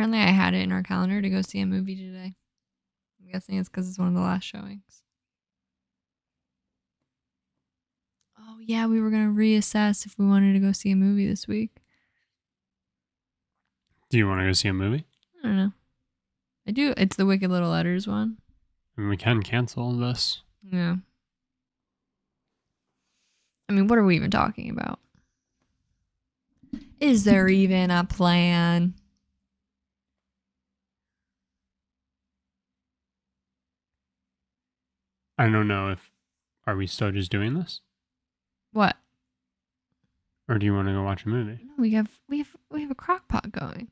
Apparently I had it in our calendar to go see a movie today. I'm guessing it's because it's one of the last showings. Oh, yeah, we were going to reassess if we wanted to go see a movie this week. Do you want to go see a movie? I don't know. I do. It's the Wicked Little Letters one. I mean, we can cancel this. Yeah. I mean, what are we even talking about? Is there even a plan? I don't know if... Are we still just doing this? What? Or do you want to go watch a movie? No, we have a crock pot going.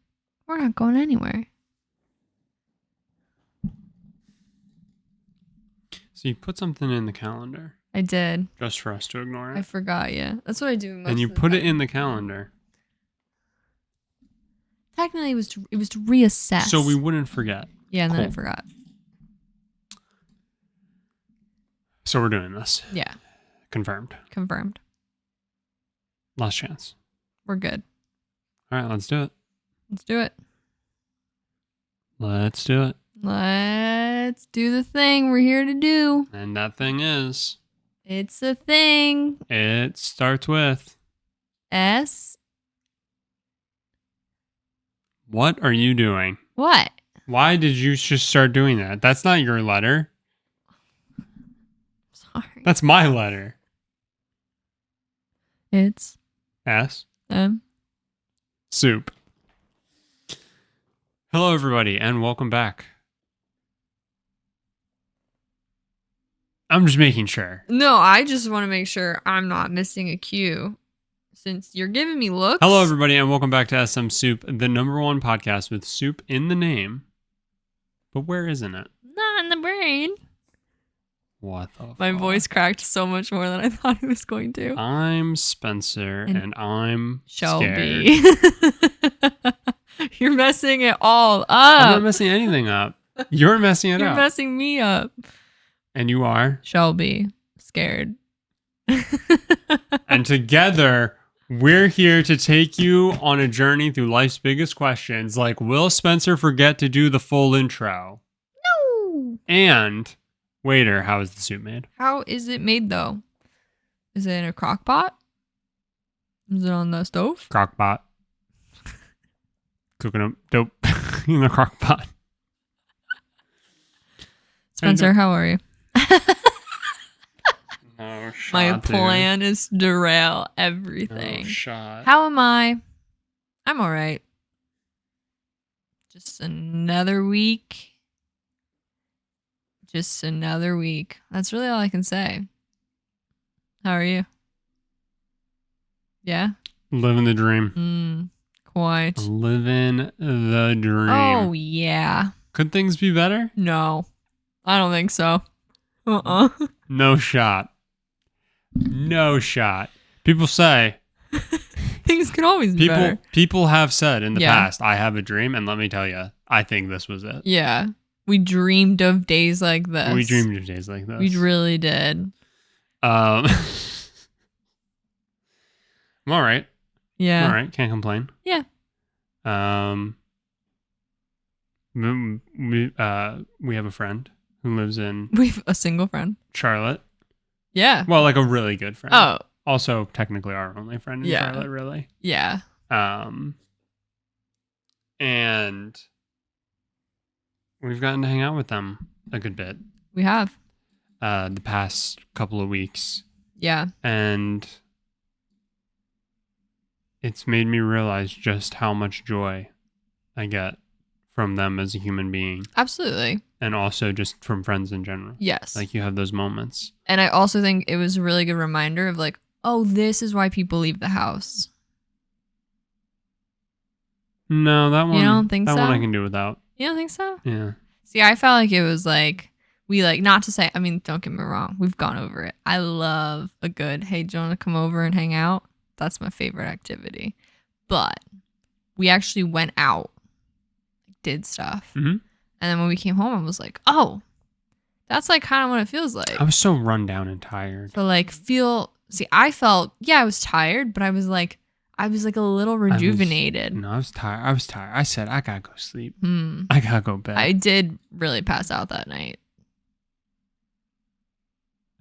We're not going anywhere. So you put something in the calendar. I did. Just for us to ignore it. I forgot, yeah. That's what I do most And you of the put it time. in the calendar. Technically, it was to reassess. So we wouldn't forget. Yeah, and then I Cool. forgot. So we're doing this. Yeah, Confirmed. confirmed. Last chance. We're good. All right, let's do it. Let's do it. Let's do it. Let's do the thing we're here to do. And that thing is... It's a thing. It starts with... S. What are you doing? What? Why did you just start doing that? That's not your letter. Sorry. That's my letter. It's S. M. Soup. Hello, everybody, and welcome back. I'm just making sure. No, I just want to make sure I'm not missing a cue. Since you're giving me looks. Hello, everybody, and welcome back to SMSoup, the #1 podcast with soup in the name. But where isn't it? Not in the brain. What the My fuck? voice cracked so much more than I thought it was going to. I'm Spencer, and I'm Shelby. scared. You're messing it all I'm not up. messing anything up. You're messing it You're up. messing me up. And you are. Shelby. Scared. And together, we're here to take you on a journey through life's biggest questions, like will Spencer forget to do the full intro? No. And, waiter, how is the soup made? How is it made though? Is it in a crock pot? Is it on the stove? Crock pot. Cooking up dope in the crock pot. Spencer, how are you? No shot, My dude. plan is to derail everything. No shot. How am I? I'm all right. Just another week. Just another week. That's really all I can say. How are you? Yeah? Living the dream. Quite. Living the dream. Oh, yeah. Could things be better? No. I don't think so. Uh-uh. No shot. No shot. People say... Things can always be better. People have said in the Yeah. past, I have a dream, and let me tell you, I think this was it. Yeah. We dreamed of days like this. We dreamed of days like this. We really did. I'm all right. Yeah. All right. Can't complain. Yeah. We have a friend who lives in We've a single friend. Charlotte. Yeah. Well, like a really good friend. Oh, Also, technically our only friend in Yeah. Charlotte, really. yeah. And we've gotten to hang out with them a good bit We have. the past couple of weeks. Yeah. And it's made me realize just how much joy I get from them as a human being. Absolutely. And also just from friends in general. Yes. Like you have those moments. And I also think it was a really good reminder of like, oh, this is why people leave the house. No, that one. don't think that one so? I can do without. You don't think so? Yeah. See, I felt like it was like, we like, not to say, I mean, don't get me wrong. We've gone over it. I love a good, hey, do you want to come over and hang out? That's my favorite activity. But we actually went out, did stuff. Mm-hmm. And then when we came home, I was like, oh, that's like kind of what it feels like. I was so run down and tired. But like see, I felt, yeah, I was tired, but I was like, I was like a little rejuvenated. No, I was tired. I said, I gotta go sleep. Hmm. I gotta go bed. I did really pass out that night.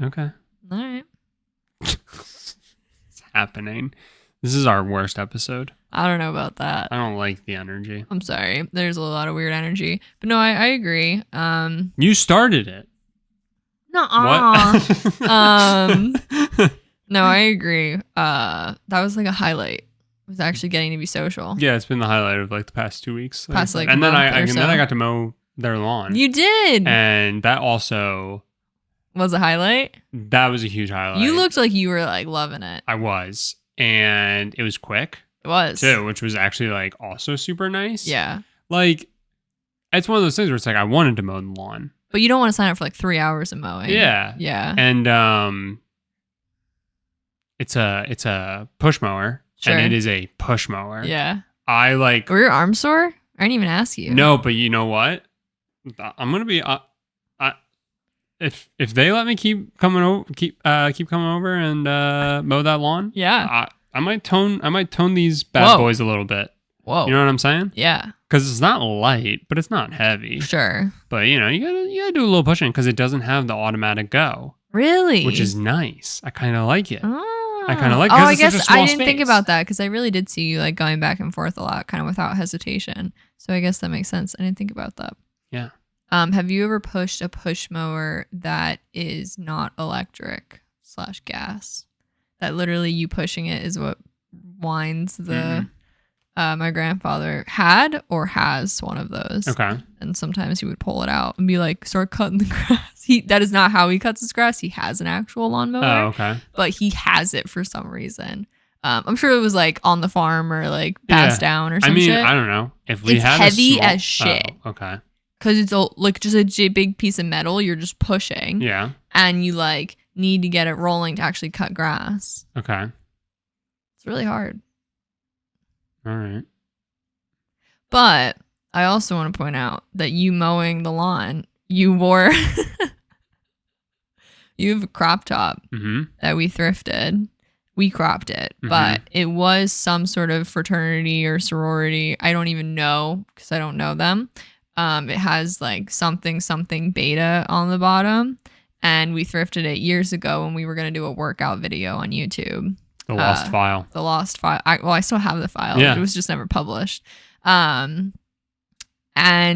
Okay. All right. It's happening. This is our worst episode. I don't know about that. I don't like the energy. I'm sorry. There's a lot of weird energy. But no, I agree. You started it. Nuh-uh. What? No, I agree. That was like a highlight. Was actually getting to be social. Yeah, it's been the highlight of like the past 2 weeks. Past like and then month or and so. then I got to mow their lawn. You did. And that also Was a highlight. that was a huge highlight. You looked like you were like loving it. I was, and it was quick It was too, which was actually like also super nice. Yeah, like it's one of those things where it's like I wanted to mow the lawn, but you don't want to sign up for like 3 hours of mowing. Yeah. Yeah. And it's a push mower. Sure. And it is a push mower. Yeah. I like. Were your arms sore? I didn't even ask you. No, but you know what? I'm gonna be. If they let me keep coming over and mow that lawn. Yeah. I might tone these bad boys a little bit. Whoa. You know what I'm saying? Yeah. Because it's not light, but it's not heavy. Sure. But you gotta do a little pushing because it doesn't have the automatic go. Really? Which is nice. I kind of like it. Oh. I kind of like. I it's such a guess small I didn't think space. about that because I really did see you like going back and forth a lot, kind of without hesitation. So I guess that makes sense. I didn't think about that. Yeah. Have you ever pushed a push mower that is not electric / gas? That literally you pushing it is what winds the. My grandfather had or has one of those. Okay. And sometimes he would pull it out and be like, start cutting the grass. That is not how he cuts his grass. He has an actual lawnmower. Oh, okay. But he has it for some reason. I'm sure it was like on the farm or like passed down or some shit. I don't know. If we it's had heavy as shit. Oh, okay. Because it's like just a big piece of metal you're just pushing. Yeah. And you like need to get it rolling to actually cut grass. Okay. It's really hard. All right. But I also want to point out that you mowing the lawn, you wore you have a crop top that we thrifted. We cropped it, but it was some sort of fraternity or sorority. I don't even know because I don't know them. It has like something beta on the bottom, and we thrifted it years ago when we were going to do a workout video on YouTube. The lost file. The lost file. I still have the file. Yeah. It was just never published. And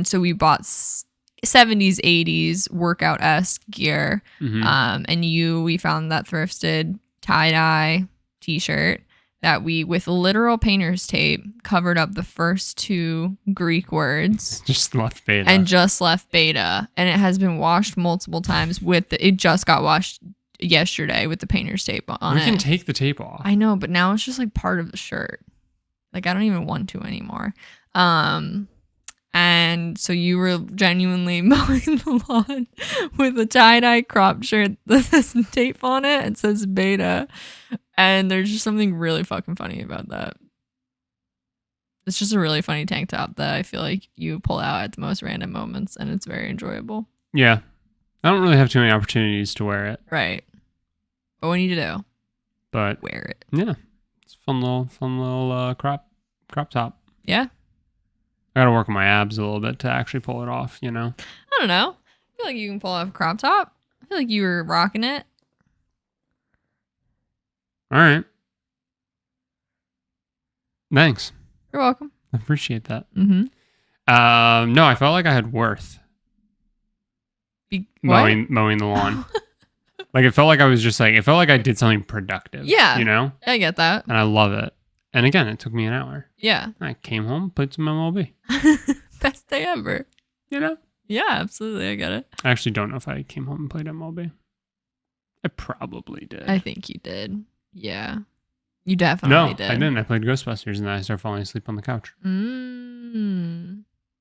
so we bought 70s, 80s workout-esque gear. And we found that thrifted tie-dye t-shirt that we, with literal painter's tape, covered up the first 2 Greek words. Just left beta. And just left beta. And it has been washed multiple times it just got washed yesterday with the painter's tape on it. We can take the tape off. I know, but now it's just like part of the shirt. Like I don't even want to anymore. And so you were genuinely mowing the lawn with a tie-dye crop shirt that has tape on it. It says beta. And there's just something really fucking funny about that. It's just a really funny tank top that I feel like you pull out at the most random moments, and it's very enjoyable. Yeah. I don't really have too many opportunities to wear it. Right. But what you need to do, but wear it. Yeah. It's a fun little crop top. Yeah. I gotta work on my abs a little bit to actually pull it off, you know? I don't know. I feel like you can pull off a crop top. I feel like you were rocking it. All right. Thanks. You're welcome. I appreciate that. Mm-hmm. No, I felt like I had worth mowing the lawn. Like it felt like I did something productive. Yeah. You know? I get that. And I love it. And again, it took me an hour. Yeah. I came home, played some MLB. Best day ever. You know? Yeah, absolutely. I get it. I actually don't know if I came home and played MLB. I probably did. I think you did. Yeah. You definitely did. I didn't. I played Ghostbusters and then I started falling asleep on the couch.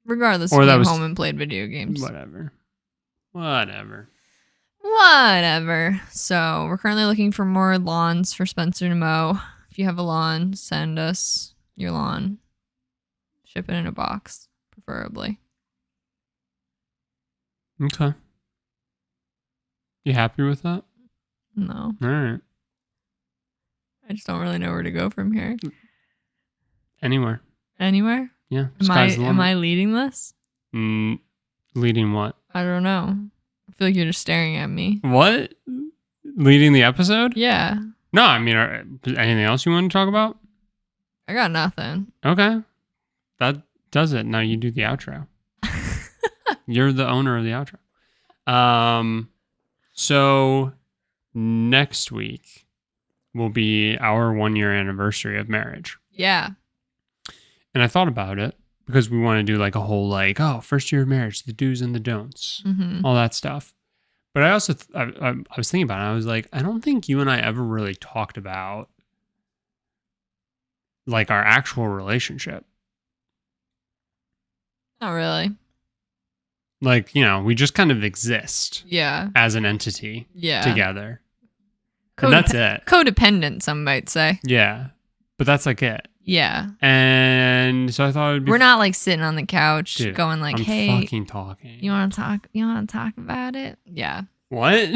Regardless, or you that came was home and played video games. Whatever. So we're currently looking for more lawns for Spencer to mow. If you have a lawn, send us your lawn. Ship it in a box, preferably. Okay. You happy with that? No. All right. I just don't really know where to go from here. Anywhere. Anywhere? Yeah. Am I leading this? Leading what? I don't know. I feel like you're just staring at me. What? Leading the episode? Yeah. No, I mean, anything else you want to talk about? I got nothing. Okay. That does it. Now you do the outro. You're the owner of the outro. So next week will be our 1-year anniversary of marriage. Yeah. And I thought about it because we want to do like a whole like, first year of marriage, the do's and the don'ts, all that stuff. But I also, I was thinking about it. I was like, I don't think you and I ever really talked about like our actual relationship. Not really. Like, we just kind of exist. Yeah. As an entity. Yeah. Together. And that's it. Codependent, some might say. Yeah. But that's like it. Yeah. And so I thought it'd be we're not like sitting on the couch going like, I'm hey, fucking talking. You want to talk about it? Yeah. What?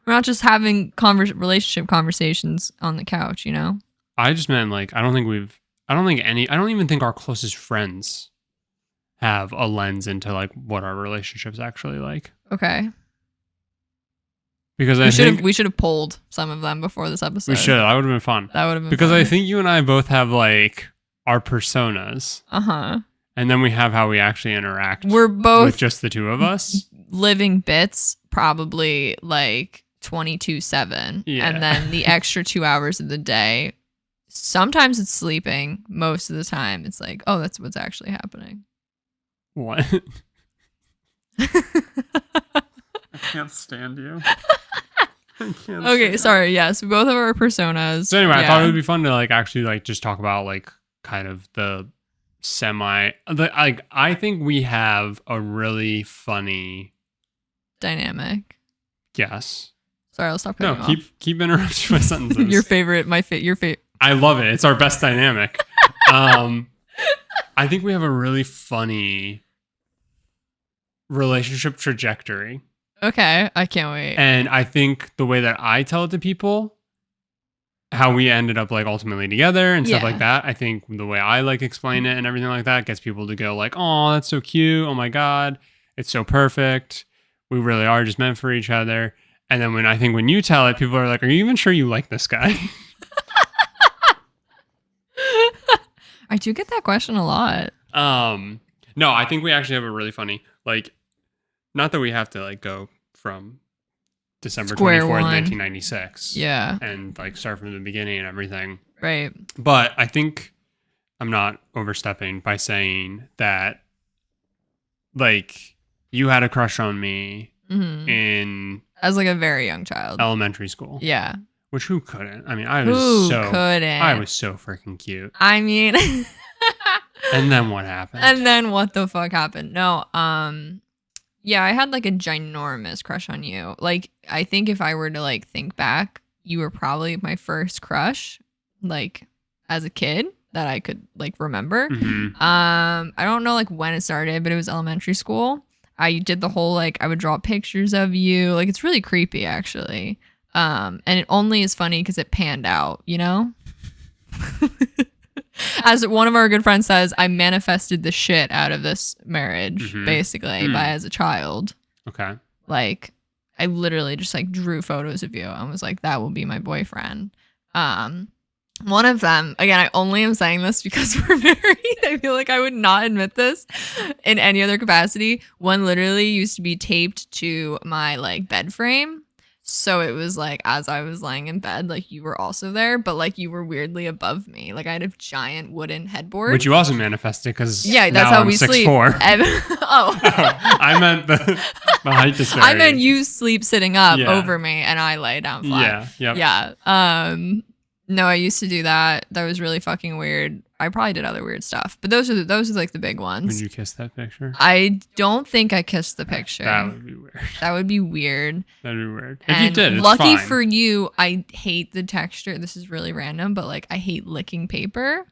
We're not just having relationship conversations on the couch, I just meant like, I don't even think our closest friends have a lens into like what our relationship's actually like. Okay. Because we should have polled some of them before this episode. We should. That would have been fun. That would have been because fun. I think you and I both have like our personas. And then we have how we actually interact. We're both with just the two of us. Living bits, probably like 24/7. Yeah. And then the extra 2 hours of the day. Sometimes it's sleeping. Most of the time, it's like, oh, that's what's actually happening. What? I can't stand you. Okay, sorry. Yes, we both have our personas. So anyway, I thought it would be fun to like actually like just talk about like kind of the I think we have a really funny dynamic. Yes. Sorry, I'll stop cutting No, keep interrupting my sentences. Your favorite. I love it. It's our best dynamic. I think we have a really funny relationship trajectory. Okay, I can't wait. And I think the way that I tell it to people, how we ended up like ultimately together and stuff like that, I think the way I like explain it and everything like that gets people to go like, oh, that's so cute. Oh my God, it's so perfect. We really are just meant for each other. And then when you tell it, people are like, are you even sure you like this guy? I do get that question a lot. No, I think we actually have a really funny, like, not that we have to like go from December 24th, 1996. Yeah. And like start from the beginning and everything. Right. But I think I'm not overstepping by saying that like you had a crush on me in as like a very young child. Elementary school. Yeah. Which who couldn't? I mean, I was so freaking cute. I mean And then what happened? And then what the fuck happened? No, yeah, I had like a ginormous crush on you. Like, I think if I were to like think back, you were probably my first crush, like as a kid that I could like remember. I don't know like when it started, but it was elementary school. I did the whole like I would draw pictures of you. Like it's really creepy actually. And it only is funny because it panned out, As one of our good friends says, I manifested the shit out of this marriage, basically, as a child. Okay. Like, I literally just like drew photos of you and was like, that will be my boyfriend. One of them, again, I only am saying this because we're married. I feel like I would not admit this in any other capacity. One literally used to be taped to my like bed frame. So it was like, as I was lying in bed, like you were also there, but like you were weirdly above me. Like I had a giant wooden headboard. Which you also manifested because that's how we sleep. 6'4". Oh. I meant the height disparity. I meant you sleep sitting up over me and I lay down flat. Yeah. No, I used to do that. That was really fucking weird. I probably did other weird stuff, but those are like the big ones. Would you kiss that picture? I don't think I kissed the picture. That would be weird. That'd be weird. If you did, it's lucky fine. for you, I hate the texture. This is really random, but like I hate licking paper.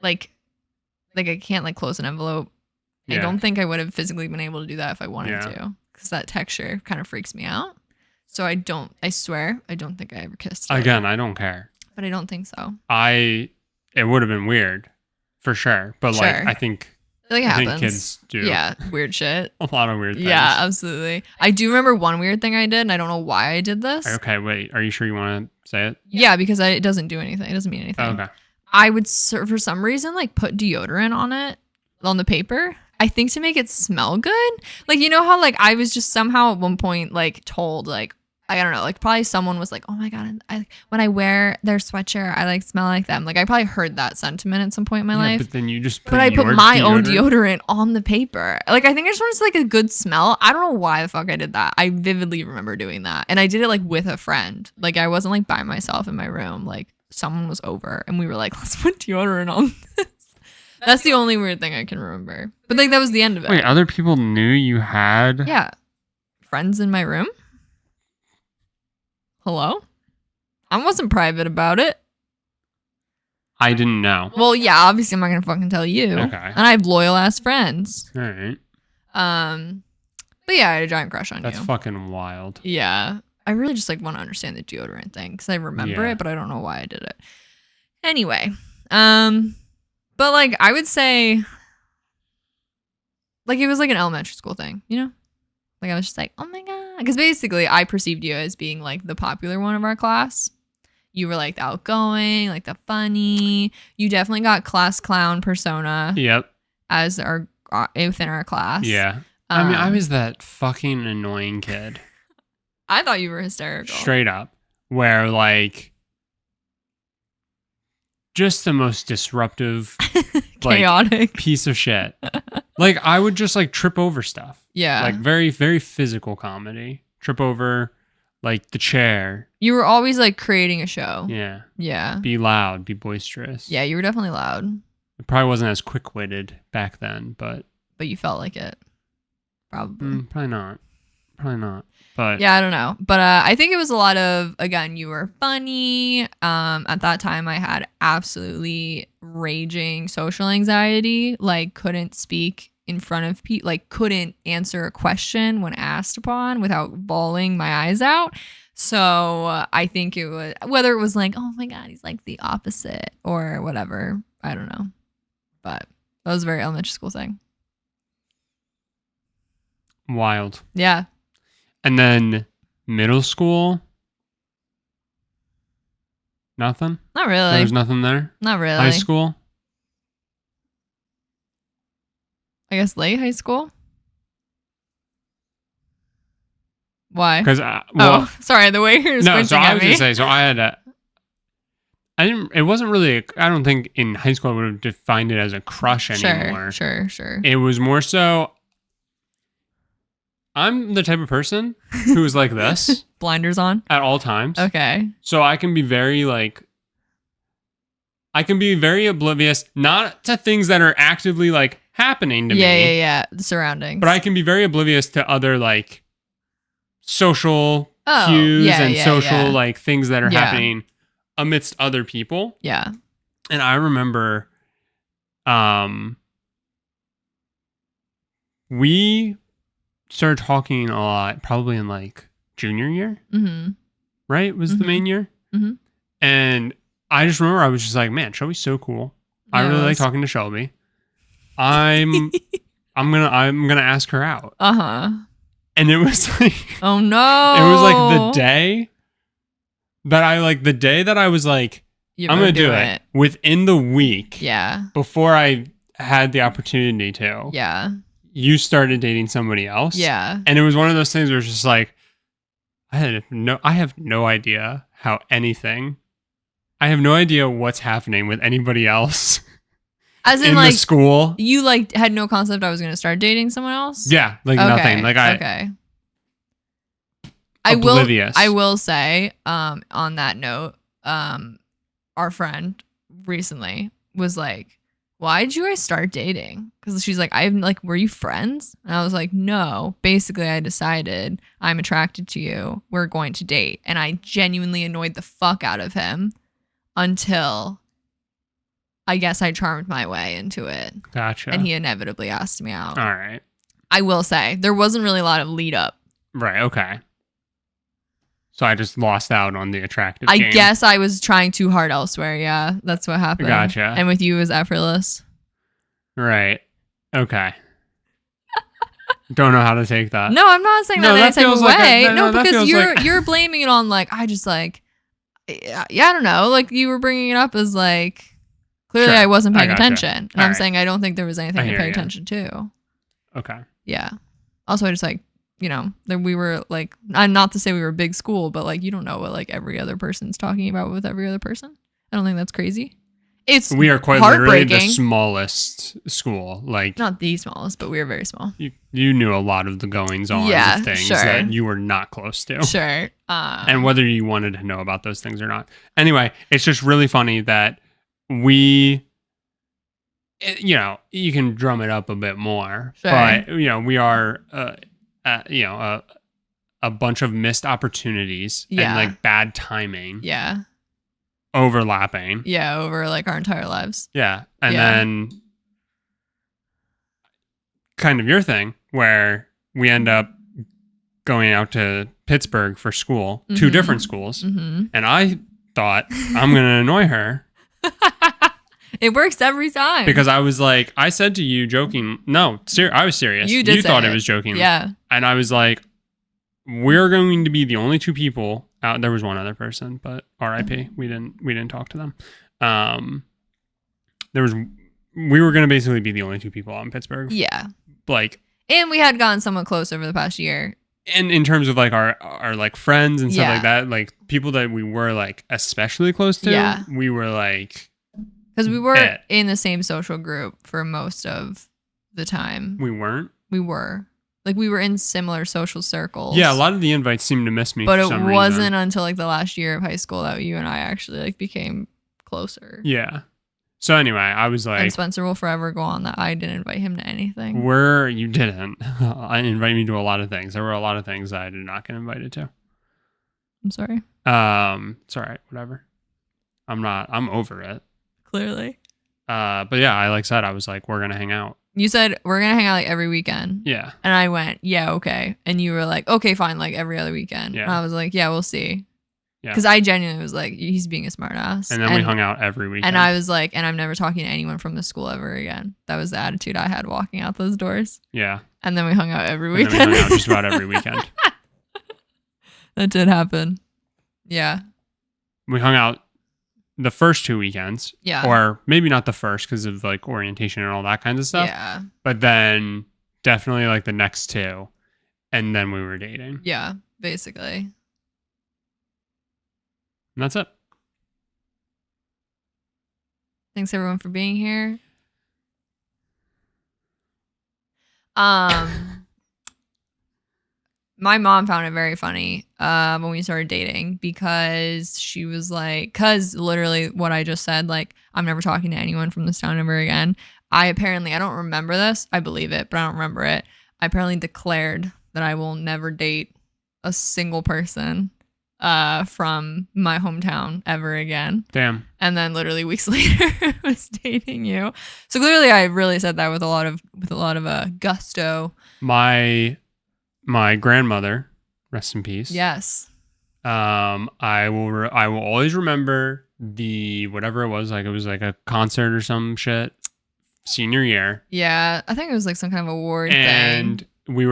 Like I can't like close an envelope. Yeah. I don't think I would have physically been able to do that if I wanted to, because that texture kind of freaks me out. So I swear, I don't think I ever kissed her. Again, I don't care. But I don't think so. It would have been weird for sure. But like, Sure. I think kids do. Yeah, weird shit. A lot of weird things. Yeah, absolutely. I do remember one weird thing I did, and I don't know why I did this. Okay, wait. Are you sure you want to say it? Yeah, because it doesn't do anything. It doesn't mean anything. Okay. I would, for some reason, like put deodorant on the paper. I think to make it smell good. Like, you know how like I was just somehow at one point like told like, I don't know, like probably someone was like, oh my God, when I wear their sweatshirt, I like smell like them. Like I probably heard that sentiment at some point in my life. But then you just I put my own deodorant on the paper. Like I think I just wanted like a good smell. I don't know why the fuck I did that. I vividly remember doing that. And I did it like with a friend. Like I wasn't like by myself in my room. Like someone was over and we were like, let's put deodorant on this. That's the only weird thing I can remember. But like that was the end of it. Wait, other people knew you had? Yeah. Friends in my room? Hello? I wasn't private about it. I didn't know. Well, yeah, obviously I'm not gonna fucking tell you. Okay. And I have loyal ass friends. All right. But yeah, I had a giant crush on you. That's fucking wild. Yeah. I really just like want to understand the deodorant thing because I remember it, but I don't know why I did it. Anyway, but like I would say, like it was like an elementary school thing, you know? Like I was just like, oh my God. Because basically I perceived you as being like the popular one of our class. You were like the outgoing, like the funny. You definitely got class clown persona. Yep. As within our class. Yeah. I mean, I was that fucking annoying kid. I thought you were hysterical. Straight up. Where like just the most disruptive chaotic like, piece of shit. Like I would just like trip over stuff. Yeah. Like very, very physical comedy. Trip over like the chair. You were always like creating a show. Yeah. Yeah. Be loud, be boisterous. Yeah, you were definitely loud. It probably wasn't as quick-witted back then, but you felt like it. Probably. Probably not. But yeah, I don't know. But I think it was a lot of, again, you were funny. At that time, I had absolutely raging social anxiety. Like, couldn't speak in front of people. Like, couldn't answer a question when asked upon without bawling my eyes out. So I think it was, whether it was like, oh my God, he's like the opposite or whatever. I don't know. But that was a very elementary school thing. Wild. Yeah. And then middle school, nothing? Not really. There was nothing there? Not really. High school? I guess late high school? Why? Because sorry, the way you're squinching so I at was me. gonna say, so I had it wasn't really, I don't think in high school I would have defined it as a crush anymore. Sure. It was more so, I'm the type of person who is like this. Blinders on? At all times. Okay. So I can be very oblivious, not to things that are actively like happening to me. Yeah. The surroundings. But I can be very oblivious to other like social cues and social like things that are happening amidst other people. Yeah. And I remember we started talking a lot probably in like junior year. Mm-hmm. Right? Was the main year. Mm-hmm. And I just remember I was just like, man, Shelby's so cool. I really like talking to Shelby. I'm gonna ask her out. Uh-huh. And it was like, oh no. It was like the day that I was like, I'm gonna do it within the week. Yeah. Before I had the opportunity to. Yeah. You started dating somebody else. Yeah. And it was one of those things where it's just like, I have no idea how anything. I have no idea what's happening with anybody else. As in, in like, the school. You like had no concept I was going to start dating someone else? Yeah, like nothing. Like Okay. Oblivious. I will say, on that note, our friend recently was like, why did you guys start dating? Because she's like, were you friends? And I was like, no. Basically, I decided I'm attracted to you. We're going to date. And I genuinely annoyed the fuck out of him until I guess I charmed my way into it. Gotcha. And he inevitably asked me out. All right. I will say, there wasn't really a lot of lead up. Right, okay. So I just lost out on the attractive I game. guess I was trying too hard elsewhere. Yeah, that's what happened. Gotcha. And with you, it was effortless. Right. Okay. Don't know how to take that. No, I'm not saying that in any type of way. No, because you're blaming it on like I just like I don't know. Like you were bringing it up as like clearly I wasn't paying attention, and I'm saying I don't think there was anything to pay attention to. Okay. Yeah. Also, I just like that we were like not to say we were a big school, but like you don't know what like every other person's talking about with every other person. I don't think that's crazy. We are quite literally the smallest school. Like not the smallest, but we are very small. You knew a lot of the goings on of things that you were not close to. Sure. And whether you wanted to know about those things or not. Anyway, it's just really funny that you can drum it up a bit more, but we are a bunch of missed opportunities and like bad timing. Yeah. Overlapping. Yeah, over like our entire lives. Yeah. And then kind of your thing where we end up going out to Pittsburgh for school, 2 different schools. Mm-hmm. And I thought I'm going to annoy her. It works every time. Because I was like, I said to you joking. No, I was serious. You thought it was joking. Yeah. And I was like, we're going to be the only 2 people out. There was one other person, but RIP. We didn't talk to them. We were going to basically be the only 2 people out in Pittsburgh. Yeah. Like, and we had gotten somewhat close over the past year. And in terms of like our like friends and stuff like that, like people that we were like especially close to, we were like, because we were in the same social group for most of the time. We weren't. We were. Like, we were in similar social circles. Yeah, a lot of the invites seemed to miss me but for some reason. It wasn't until, like, the last year of high school that you and I actually, like, became closer. Yeah. So, anyway, I was like... And Spencer will forever go on that I didn't invite him to anything. You didn't. I invited me to a lot of things. There were a lot of things that I did not get invited to. I'm sorry. It's all right. Whatever. I'm over it. Clearly. But, yeah, like said, I was like, we're going to hang out. You said, we're going to hang out, like, every weekend. Yeah. And I went, yeah, okay. And you were like, okay, fine, like, every other weekend. Yeah. And I was like, yeah, we'll see. Yeah. Because I genuinely was like, he's being a smart ass. And then we hung out every weekend. And I was like, and I'm never talking to anyone from the school ever again. That was the attitude I had walking out those doors. Yeah. And then we hung out every weekend. And then we hung out just about every weekend. That did happen. Yeah. We hung out the first 2 weekends. Yeah. Or maybe not the first because of like orientation and all that kind of stuff. Yeah. But then definitely like the next 2. And then we were dating. Yeah, basically. And that's it. Thanks everyone for being here. My mom found it very funny when we started dating because she was like, because literally what I just said, like, I'm never talking to anyone from this town ever again. I don't remember this. I believe it, but I don't remember it. I apparently declared that I will never date a single person from my hometown ever again. Damn. And then literally weeks later I was dating you. So clearly I really said that with a lot of gusto. My grandmother, rest in peace. Yes. I will always remember the whatever it was, like it was like a concert or some shit senior year. Yeah, I think it was like some kind of award and thing. You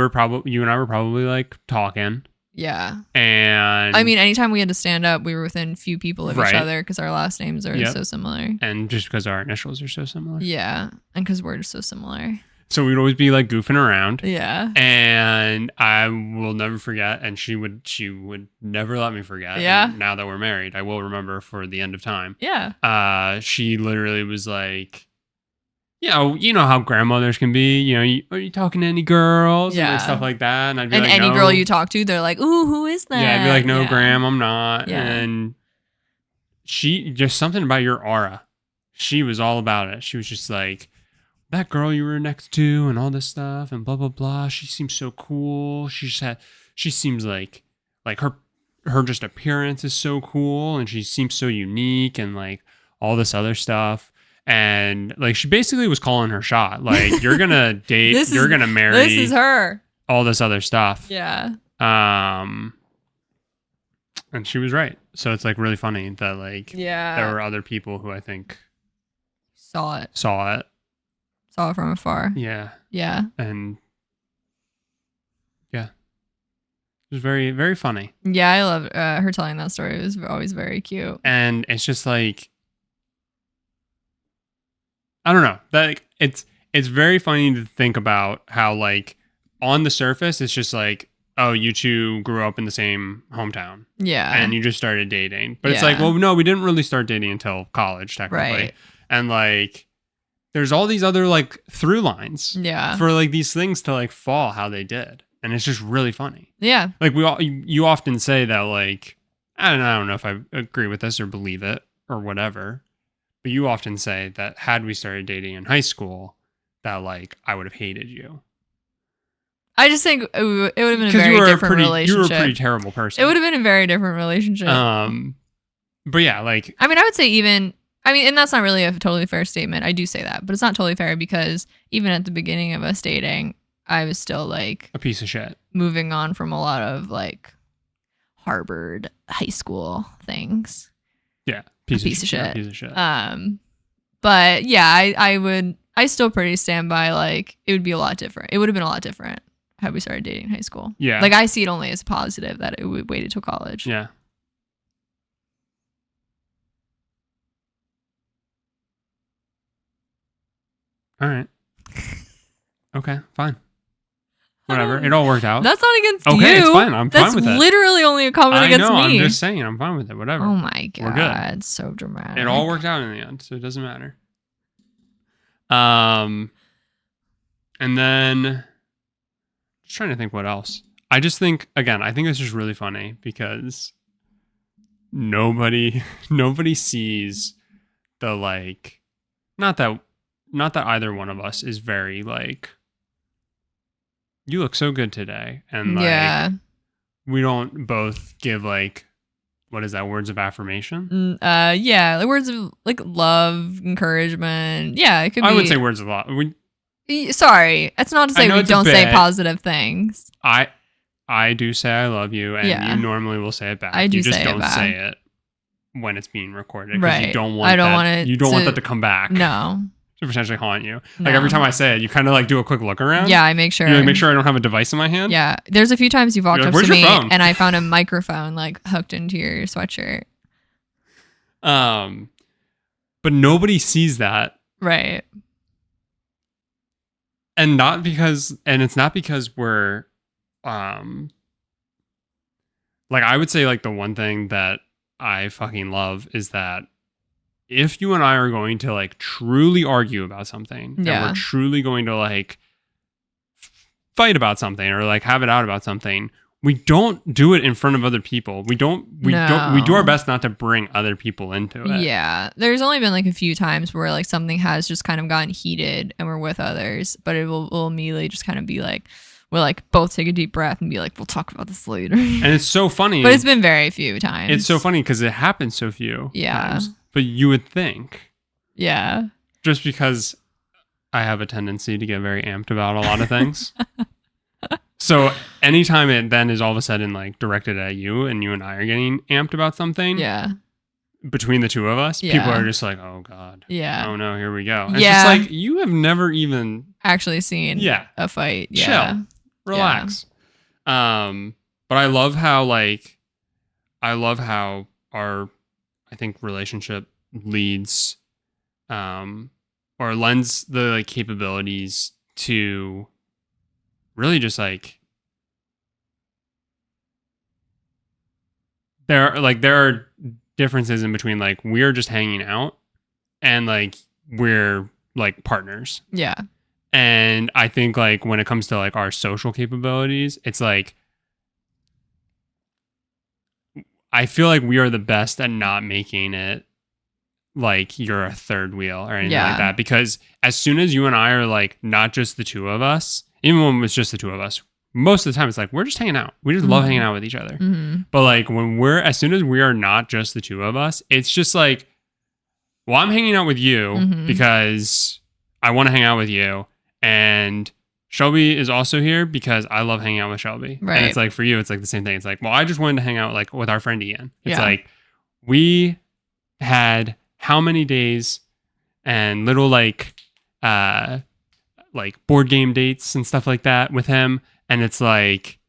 and I were probably like talking. Yeah. And I mean, anytime we had to stand up, we were within few people of each other because our last names are so similar. And just because our initials are so similar. Yeah. And because we're just so similar. So we'd always be like goofing around. Yeah. And I will never forget. And she would never let me forget. Yeah. And now that we're married, I will remember for the end of time. Yeah. She literally was like, you know how grandmothers can be, are you talking to any girls? Yeah. And like stuff like that. And I'd be like, any no. girl you talk to, they're like, ooh, who is that? Yeah, I'd be like, no, Graham, I'm not. Yeah. And she, just something about your aura. She was all about it. She was just like, that girl you were next to and all this stuff and blah, blah, blah. She seems so cool. She seems like her just appearance is so cool. And she seems so unique and like all this other stuff. And like, she basically was calling her shot. Like, you're going to date, you're going to marry. This is her. All this other stuff. Yeah. And she was right. So it's like really funny that like Yeah. there were other people who I think Saw it saw it. from afar. Yeah. Yeah. And yeah. It was very, very funny. Yeah, I love her telling that story. It was always very cute. And it's just like, I don't know. That like, it's very funny to think about how like on the surface it's just like, oh, you two grew up in the same hometown. Yeah. And you just started dating. But it's like, well, no, we didn't really start dating until college, technically. Right. And like there's all these other like through lines. Yeah. For like these things to like fall how they did. And it's just really funny. Yeah. Like you often say that like, I don't know if I agree with this or believe it or whatever. But you often say that had we started dating in high school, that like I would have hated you. I just think it would have been a very different relationship. You were a pretty terrible person. It would have been a very different relationship. But yeah, like I mean, I would say and that's not really a totally fair statement. I do say that, but it's not totally fair because even at the beginning of us dating, I was still like a piece of shit. Moving on from a lot of like Harvard high school things. Yeah. Piece of shit. Piece of shit. But yeah, I still pretty stand by like it would be a lot different. It would have been a lot different had we started dating in high school. Yeah. Like I see it only as a positive that it would waited till college. Yeah. All right. Okay, fine. Whatever. It all worked out. That's not against you. Okay, it's fine. I'm fine with that. That's literally only a comment against me. I'm just saying. I'm fine with it. Whatever. Oh my God. We're good. It's so dramatic. It all worked out in the end, so it doesn't matter. And then just trying to think what else. I just think, again, I think it's just really funny because nobody sees the like, not that either one of us is very like, you look so good today. And like, we don't both give like, what is that? Words of affirmation? Yeah. Like words of like love, encouragement. Yeah. It could be. I would say words of love. Sorry. It's not to say we don't say positive things. I do say I love you and you normally will say it back. I do you just say don't it back. say it when it's being recorded. Right. You don't want that to come back. No. To potentially haunt you. Like every time I say it, you kind of like do a quick look around. Yeah, I make sure. You like, make sure I don't have a device in my hand. Yeah. There's a few times you've walked up to me phone? and I found a microphone like hooked into your sweatshirt. But nobody sees that. Right. And it's not because we're like I would say like the one thing that I fucking love is that if you and I are going to like truly argue about something and we're truly going to like fight about something or like have it out about something, we don't do it in front of other people. We do our best not to bring other people into it. Yeah. There's only been like a few times where like something has just kind of gotten heated and we're with others, but it will immediately just kind of be like, we'll like both take a deep breath and be like, we'll talk about this later. And it's so funny. But it's been very few times. It's so funny because it happens so few times. But you would think. Yeah. Just because I have a tendency to get very amped about a lot of things. So anytime it then is all of a sudden like directed at you and you and I are getting amped about something. Yeah. Between the two of us, people are just like, oh God. Yeah. Oh no, here we go. And it's just like, you have never even actually seen a fight. Yeah. Chill. Relax. Yeah. But I love how our I think relationship leads or lends the like capabilities to really just like there are differences in between like we're just hanging out and like we're like partners. Yeah. And I think like when it comes to like our social capabilities, it's like I feel like we are the best at not making it like you're a third wheel or anything like that. Because as soon as you and I are like not just the two of us, even when it's just the two of us, most of the time it's like we're just hanging out. We just love hanging out with each other. Mm-hmm. But like as soon as we are not just the two of us, it's just like, well, I'm hanging out with you because I want to hang out with you. And Shelby is also here because I love hanging out with Shelby. Right. And it's like, for you, it's like the same thing. It's like, well, I just wanted to hang out like with our friend Ian. It's Yeah. like, we had how many days and little like board game dates and stuff like that with him. And it's like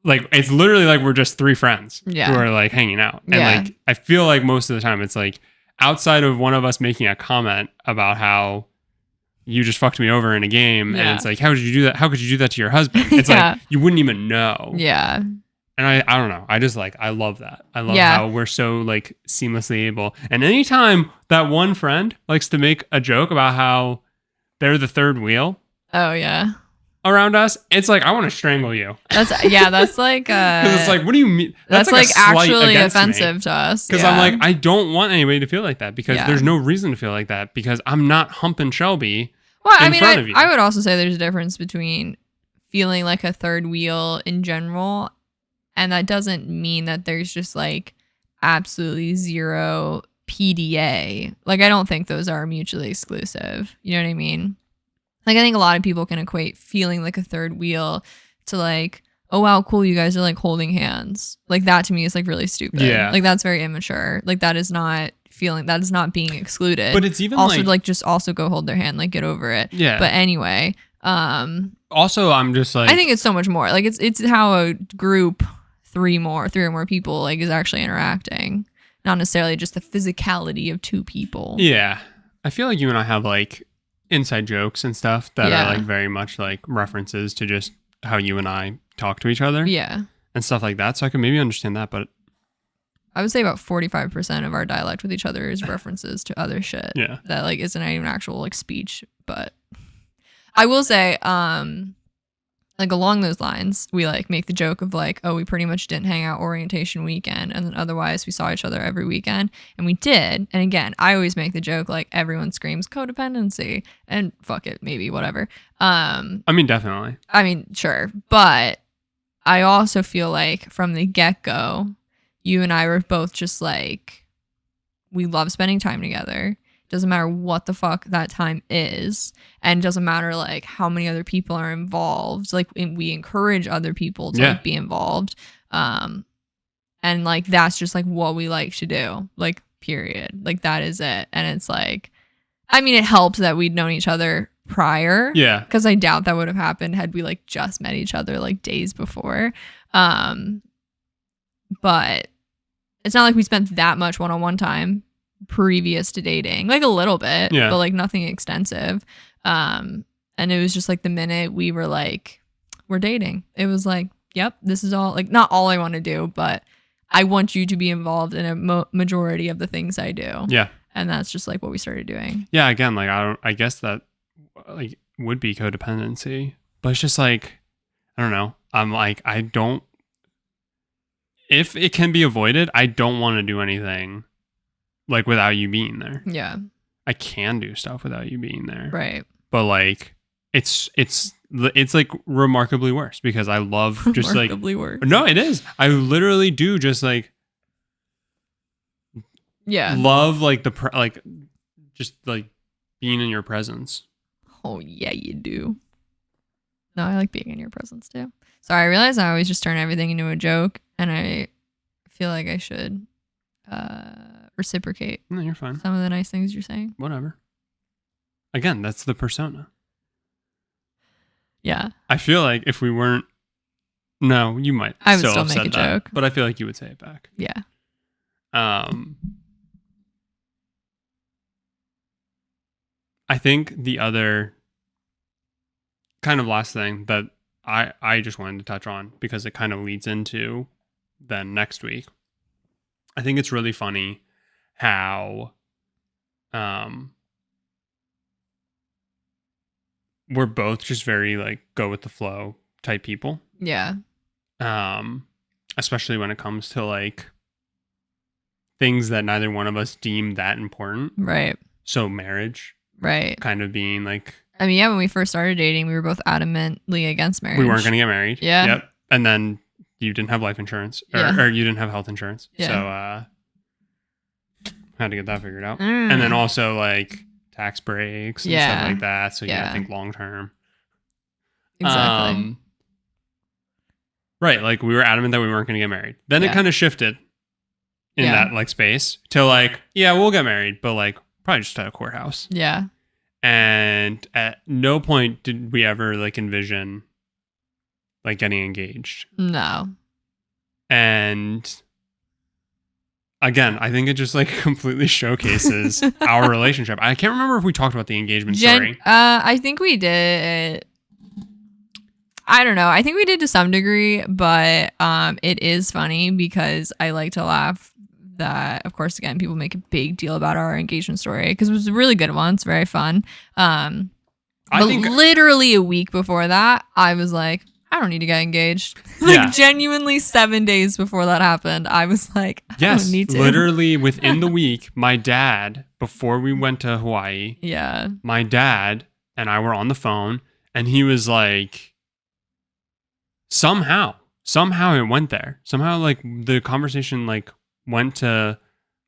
it's literally like we're just three friends who are like hanging out. And like, I feel like most of the time it's like outside of one of us making a comment about how you just fucked me over in a game. And it's like, how did you do that? How could you do that to your husband? It's like, you wouldn't even know. Yeah. And I don't know. I just I love that. I love how we're so like seamlessly able. And anytime that one friend likes to make a joke about how they're the third wheel. Oh yeah. Around us, it's like I want to strangle you. That's like because it's like, what do you mean? That's like actually offensive to us. Because I'm like, I don't want anybody to feel like that because there's no reason to feel like that because I'm not humping Shelby. Well, I mean, I would also say there's a difference between feeling like a third wheel in general, and that doesn't mean that there's just like absolutely zero PDA. Like, I don't think those are mutually exclusive. You know what I mean? Like, I think a lot of people can equate feeling like a third wheel to like, oh, wow, cool, you guys are like holding hands. Like, that to me is like really stupid. Yeah. Like, that's very immature. Like, that is not being excluded. But it's even also like just also go hold their hand, like get over it. Yeah. But anyway, also I'm just like, I think it's so much more. Like, it's how a group, three or more people like is actually interacting, not necessarily just the physicality of two people. Yeah. I feel like you and I have like inside jokes and stuff that are like very much like references to just how you and I talk to each other. Yeah. And stuff like that. So I can maybe understand that, but I would say about 45% of our dialect with each other is references to other shit. Yeah. That like isn't even actual like speech. But I will say, like along those lines, we like make the joke of like, oh, we pretty much didn't hang out orientation weekend, and then otherwise we saw each other every weekend, and we did. And again, I always make the joke like everyone screams codependency, and fuck it, maybe whatever. I mean, definitely. I mean, sure, but I also feel like from the get-go, you and I were both just like, we love spending time together. Doesn't matter what the fuck that time is, and doesn't matter like how many other people are involved. Like, we encourage other people to like be involved, and like that's just like what we like to do. Like, period. Like, that is it. And it's like, I mean, it helps that we'd known each other prior. Yeah. Because I doubt that would have happened had we like just met each other like days before. But it's not like we spent that much one-on-one time previous to dating, like a little bit, but like nothing extensive. And it was just like the minute we were like, we're dating, it was like, yep, this is all like not all I want to do, but I want you to be involved in a majority of the things I do. Yeah. And that's just like what we started doing. Yeah. Again, like I guess that like would be codependency, but it's just like, I don't know. I'm like, if it can be avoided, I don't want to do anything like without you being there. Yeah. I can do stuff without you being there. Right. But like it's like remarkably worse because I love just remarkably worse. No, it is. I literally do just like love like just like being in your presence. Oh yeah, you do. No, I like being in your presence too. Sorry, I realize I always just turn everything into a joke, and I feel like I should reciprocate. No, you're fine. Some of the nice things you're saying. Whatever. Again, that's the persona. Yeah. I feel like if we weren't, no, you might. I would still make a joke, but I feel like you would say it back. Yeah. I think the other kind of last thing that I just wanted to touch on because it kind of leads into then next week. I think it's really funny how we're both just very like go with the flow type people. Yeah. Especially when it comes to like things that neither one of us deem that important. Right. So marriage. Right. Kind of being like, I mean, yeah, when we first started dating, we were both adamantly against marriage. We weren't going to get married. Yeah. Yep. And then you didn't have life insurance or you didn't have health insurance. Yeah. So had to get that figured out. And then also like tax breaks and stuff like that. So you gotta think long term. Exactly. Right. Like we were adamant that we weren't going to get married. Then it kind of shifted in that like space to like, yeah, we'll get married, but like probably just at a courthouse. Yeah. And at no point did we ever like envision like getting engaged. No. And again, I think it just like completely showcases our relationship. I can't remember if we talked about the engagement story. I think we did. I don't know. I think we did to some degree, but it is funny because I like to laugh that, of course, again, people make a big deal about our engagement story because it was a really good one. It's very fun. I think literally a week before that, I was like, I don't need to get engaged. Like genuinely 7 days before that happened, I was like, I don't need to. Literally within the week, my dad, before we went to Hawaii, my dad and I were on the phone and he was like, somehow it went there. Somehow like the conversation like went to,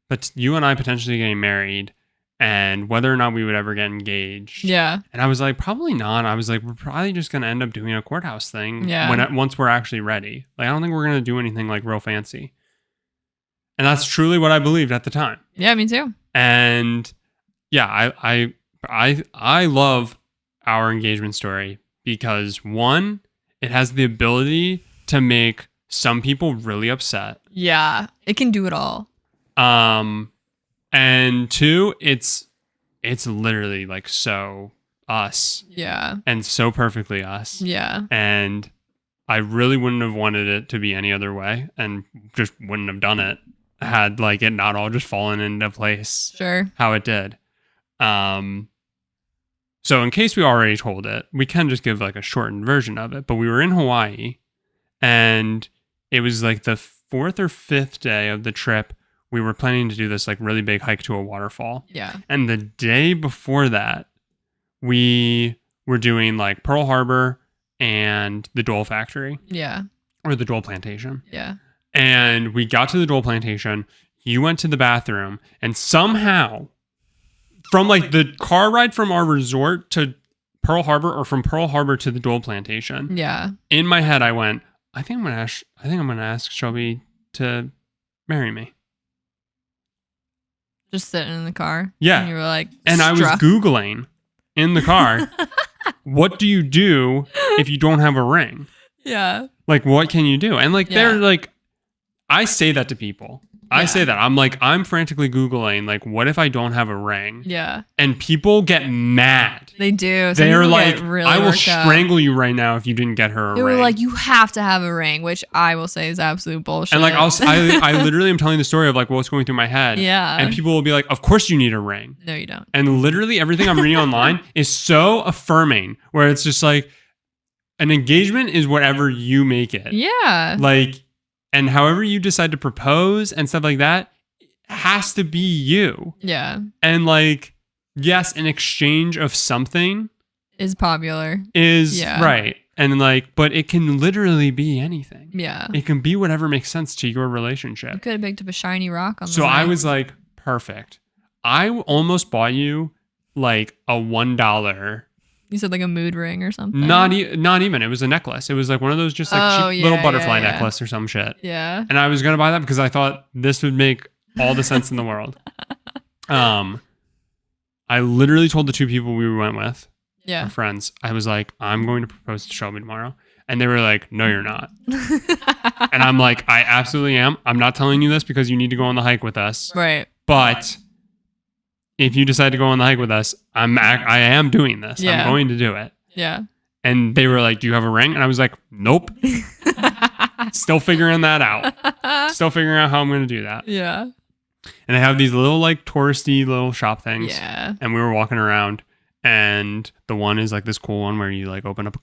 but you and I potentially getting married and whether or not we would ever get engaged. Yeah. And I was like, probably not. I was like, we're probably just going to end up doing a courthouse thing once we're actually ready. Like, I don't think we're going to do anything like real fancy. And that's truly what I believed at the time. Yeah, me too. And yeah, I love our engagement story because one, it has the ability to make some people really upset. Yeah, it can do it all. And two, it's literally like so us. Yeah. And so perfectly us. Yeah. And I really wouldn't have wanted it to be any other way and just wouldn't have done it had like it not all just fallen into place. Sure. How it did. So in case we already told it, we can just give like a shortened version of it. But we were in Hawaii and it was like the 4th or 5th day of the trip. We were planning to do this like really big hike to a waterfall. Yeah. And the day before that, we were doing like Pearl Harbor and the Dole Factory. Yeah. Or the Dole Plantation. Yeah. And we got to the Dole Plantation. You went to the bathroom and somehow from like the car ride from our resort to Pearl Harbor or from Pearl Harbor to the Dole Plantation. Yeah. In my head, I went, I think I'm going to ask Shelby to marry me. Just sitting in the car. Yeah. And you were like, and I was Googling in the car, what do you do if you don't have a ring? Yeah. Like, what can you do? And like, they're like, I say that to people. I say that. I'm frantically Googling, like, what if I don't have a ring? Yeah. And people get mad. They do. They're like, really I will strangle you right now if you didn't get her a ring. They were like, you have to have a ring, which I will say is absolute bullshit. And like, I literally am telling the story of like what's going through my head. Yeah. And people will be like, of course you need a ring. No, you don't. And literally everything I'm reading online is so affirming, where it's just like, an engagement is whatever you make it. Yeah. Like, and however you decide to propose and stuff like that has to be you. Yeah. And like, yes, an exchange of something is popular. Is right. And like, but it can literally be anything. Yeah. It can be whatever makes sense to your relationship. You could have picked up a shiny rock on the So I was like, perfect. I almost bought you like a $1. You said like a mood ring or something? Not even. It was a necklace. It was like one of those just like cheap little butterfly necklace or some shit. Yeah. And I was going to buy that because I thought this would make all the sense in the world. I literally told the two people we went with, our friends, I was like, I'm going to propose to Shelby tomorrow. And they were like, no, you're not. And I'm like, I absolutely am. I'm not telling you this because you need to go on the hike with us. Right. But if you decide to go on the hike with us, I am doing this. Yeah. I'm going to do it. Yeah. And they were like, do you have a ring? And I was like, nope. Still figuring that out. Still figuring out how I'm going to do that. Yeah. And I have these little like touristy little shop things. Yeah. And we were walking around and the one is like this cool one where you like open up a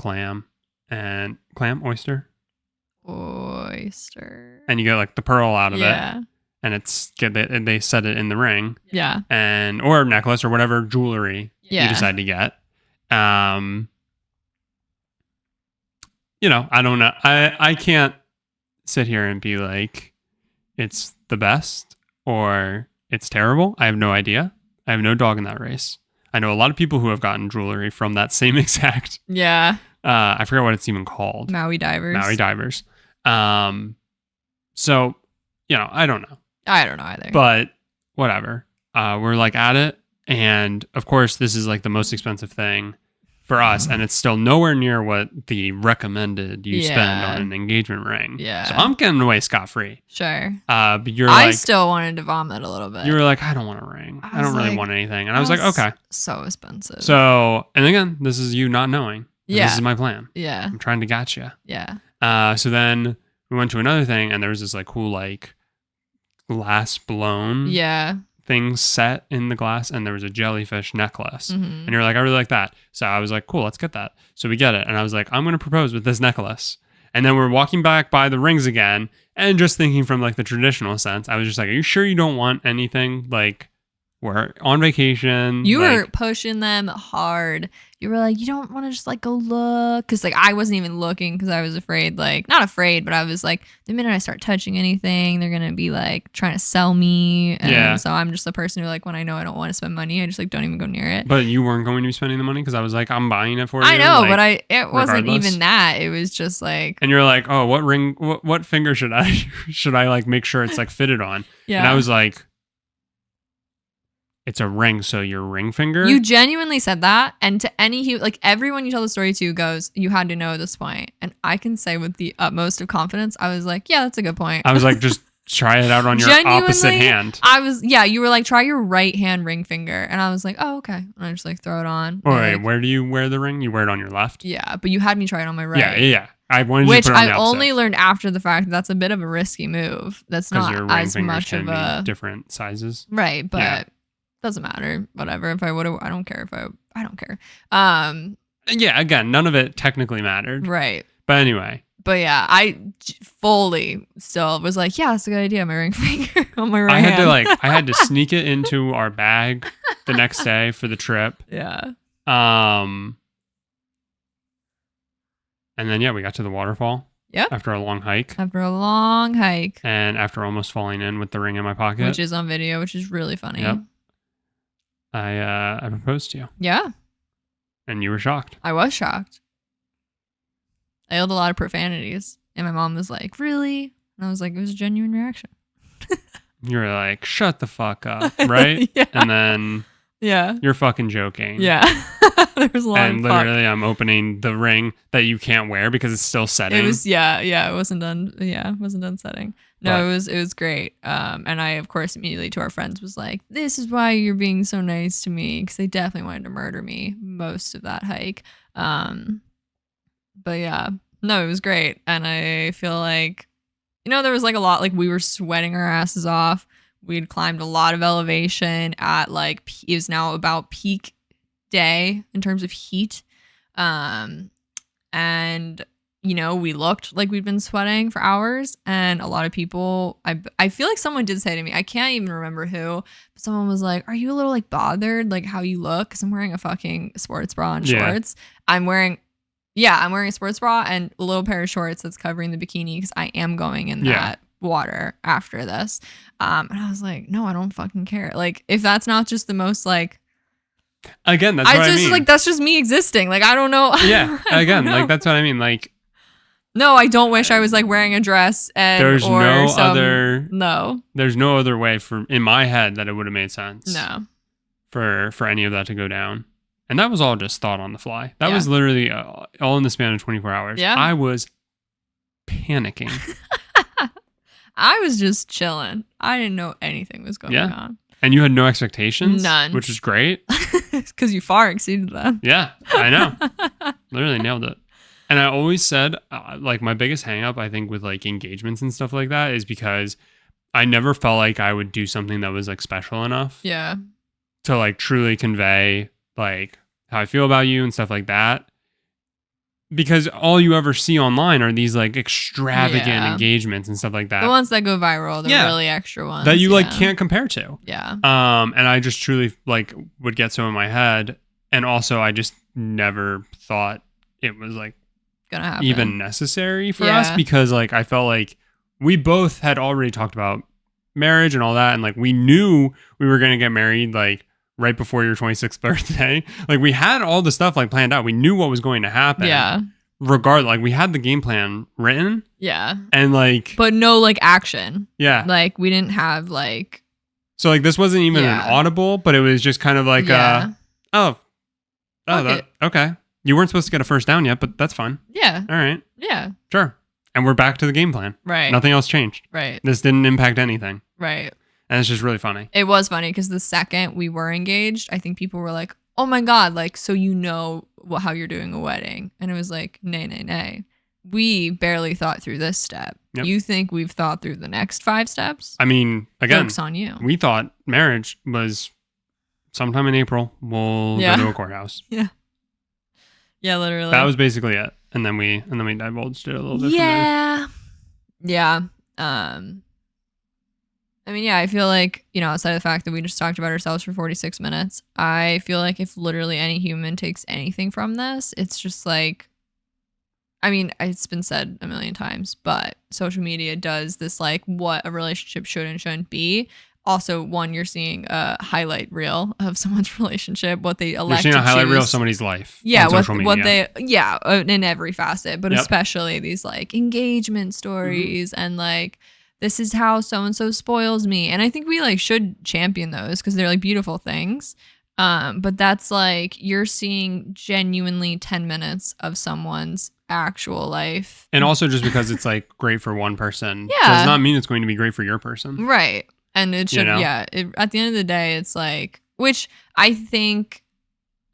oyster. And you get like the pearl out of it. And they set it in the ring. Yeah. Or a necklace or whatever jewelry you decide to get. I don't know. I can't sit here and be like, it's the best or it's terrible. I have no idea. I have no dog in that race. I know a lot of people who have gotten jewelry from that same exact. Yeah. I forget what it's even called. Maui divers. Maui divers. So, I don't know. I don't know either. But whatever. We're like at it. And of course, this is like the most expensive thing for us. And it's still nowhere near what the recommended you spend on an engagement ring. Yeah. So I'm getting away scot-free. Sure. But you're I still wanted to vomit a little bit. You were like, I don't want a ring. I don't really want anything. And I was like, okay. So expensive. So, and again, this is you not knowing. Yeah. This is my plan. Yeah. I'm trying to gotcha. Yeah. So then we went to another thing and there was this like cool like glass blown thing set in the glass and there was a jellyfish necklace. And you're like, I really like that. So I was like, cool, let's get that. So we get it. And I was like, I'm going to propose with this necklace. And then we're walking back by the rings again and just thinking from like the traditional sense, I was just like, are you sure you don't want anything? Like, we're on vacation. You were pushing them hard. You were like, you don't want to just like go look. Because like I wasn't even looking because I was afraid, like not afraid, but I was like, the minute I start touching anything, they're going to be like trying to sell me. And so I'm just the person who like when I know I don't want to spend money, I just like don't even go near it. But you weren't going to be spending the money because I was like, I'm buying it for you. I know, like, but it wasn't even that. It was just like. And you're like, oh, what ring, what finger should I like make sure it's like fitted on? Yeah. And I was like, it's a ring, so your ring finger? You genuinely said that. And to like everyone you tell the story to goes, you had to know at this point. And I can say with the utmost of confidence, I was like, yeah, that's a good point. I was like, just try it out on your opposite hand. You were like, try your right hand ring finger. And I was like, oh, okay. And I just like throw it on. Oh, wait, where do you wear the ring? You wear it on your left? Yeah, but you had me try it on my right. Yeah. I wanted you to put it on the opposite. Only learned after the fact that's a bit of a risky move. That's not your ring as much of a different sizes. Right, but doesn't matter. Whatever. If I would have, I don't care. I don't care. Yeah, again, none of it technically mattered. Right. But anyway. But yeah, I fully still was like, yeah, that's a good idea. My ring finger on my right hand. I had to sneak it into our bag the next day for the trip. Yeah. And then we got to the waterfall. Yep. After a long hike. And after almost falling in with the ring in my pocket. Which is on video, which is really funny. Yep. I proposed to you. Yeah. And you were shocked. I was shocked. I yelled a lot of profanities. And my mom was like, really? And I was like, it was a genuine reaction. You were like, shut the fuck up, right? Yeah. And then you're fucking joking. Yeah. There was a lot and literally I'm opening the ring that you can't wear because it's still setting. It was it wasn't done. Yeah, it wasn't done setting. No, it was great. And I of course immediately to our friends was like, this is why you're being so nice to me, because they definitely wanted to murder me most of that hike. But yeah, no, it was great. And I feel like, there was like a lot, like we were sweating our asses off. We'd climbed a lot of elevation at like, it was now about peak day in terms of heat. And, we looked like we'd been sweating for hours, and a lot of people, I feel like someone did say to me, I can't even remember who, but someone was like, are you a little like bothered, like how you look? Because I'm wearing a fucking sports bra and shorts. I'm wearing a sports bra and a little pair of shorts that's covering the bikini because I am going in that water after this. And I was like, no, I don't fucking care. Like, if that's not just the most like, again, that's what I mean. Like, that's just me existing. Like, I don't know. Yeah, again, like that's what I mean. Like, no, I don't wish I was like wearing a dress and there's no other way in my head that it would have made sense. No. For any of that to go down. And that was all just thought on the fly. That was literally all in the span of 24 hours. Yeah. I was panicking. I was just chilling. I didn't know anything was going on. And you had no expectations? None. Which is great. Because you far exceeded them. Yeah, I know. Literally nailed it. And I always said, like, my biggest hang up, I think, with like engagements and stuff like that is because I never felt like I would do something that was like special enough. Yeah. To like truly convey like how I feel about you and stuff like that. Because all you ever see online are these like extravagant engagements and stuff like that. The ones that go viral, the really extra ones. That you like can't compare to. Yeah. And I just truly like would get so in my head. And also I just never thought it was like gonna happen. Even necessary for us, because like I felt like we both had already talked about marriage and all that, and like we knew we were gonna get married like right before your 26th birthday. Like we had all the stuff like planned out. We knew what was going to happen. Yeah. Regardless, like we had the game plan written. Yeah. And like, but no like action. Yeah. Like we didn't have like. So like this wasn't even an audible, but it was just kind of like, okay. You weren't supposed to get a first down yet, but that's fine. Yeah. All right. Yeah. Sure. And we're back to the game plan. Right. Nothing else changed. Right. This didn't impact anything. Right. And it's just really funny. It was funny because the second we were engaged, I think people were like, oh my God, like, so you know how you're doing a wedding. And it was like, nay. We barely thought through this step. Yep. You think we've thought through the next 5 steps? I mean, again, joke's on you. We thought marriage was sometime in April. We'll go to a courthouse. Yeah. Yeah, literally. That was basically it. And then we divulged it a little bit. Yeah. Yeah. I mean, yeah, I feel like, outside of the fact that we just talked about ourselves for 46 minutes, I feel like if literally any human takes anything from this, it's just like, I mean, it's been said a million times, but social media does this like what a relationship should and shouldn't be. Also, one, you're seeing a highlight reel of someone's relationship, what they elect to choose. You're seeing a highlight reel of somebody's life. Yeah, in every facet, but especially these like engagement stories and like, this is how so-and-so spoils me. And I think we like should champion those because they're like beautiful things. But that's like, you're seeing genuinely 10 minutes of someone's actual life. And also just because it's like great for one person does not mean it's going to be great for your person. Right. And it should, at the end of the day, it's like, which I think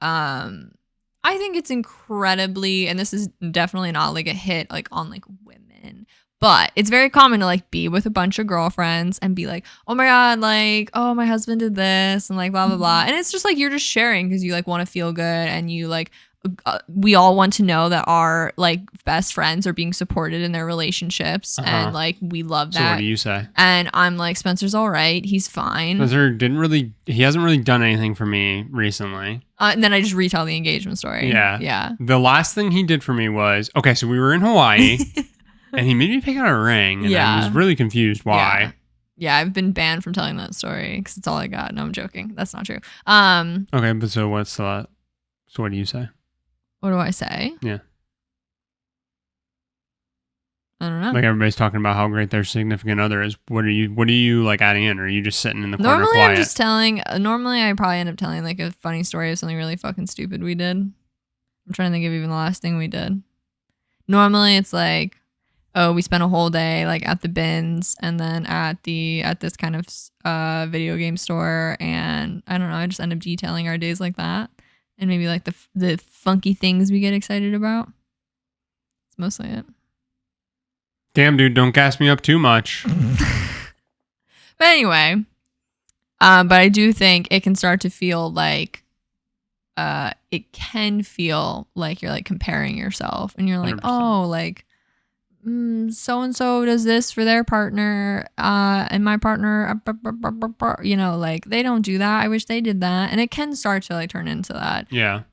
it's incredibly, and this is definitely not like a hit like on like women, but it's very common to like be with a bunch of girlfriends and be like, oh my God, like, oh, my husband did this and like blah, blah, blah. And it's just like, you're just sharing because you like want to feel good and you like, we all want to know that our like best friends are being supported in their relationships and like we love that. So what do you say? And I'm like, Spencer's all right. He's fine. Spencer he hasn't really done anything for me recently. And then I just retell the engagement story. Yeah. Yeah. The last thing he did for me was, okay, so we were in Hawaii and he made me pick out a ring and I was really confused why. Yeah, I've been banned from telling that story because it's all I got. No, I'm joking. That's not true. Okay, but so what do you say? What do I say? Yeah. I don't know. Like everybody's talking about how great their significant other is. What are you like adding in? Or are you just sitting in the corner normally quiet? Normally I probably end up telling like a funny story of something really fucking stupid we did. I'm trying to think of even the last thing we did. Normally it's like, oh, we spent a whole day like at the bins and then at this kind of video game store, and I don't know, I just end up detailing our days like that. And maybe like the funky things we get excited about. That's mostly it. Damn, dude, don't gas me up too much. But anyway, but I do think it can start to feel like, it can feel like you're like comparing yourself and you're like, 100%. Oh, like, so-and-so does this for their partner, and my partner, like they don't do that. I wish they did that. And it can start to like turn into that. Yeah.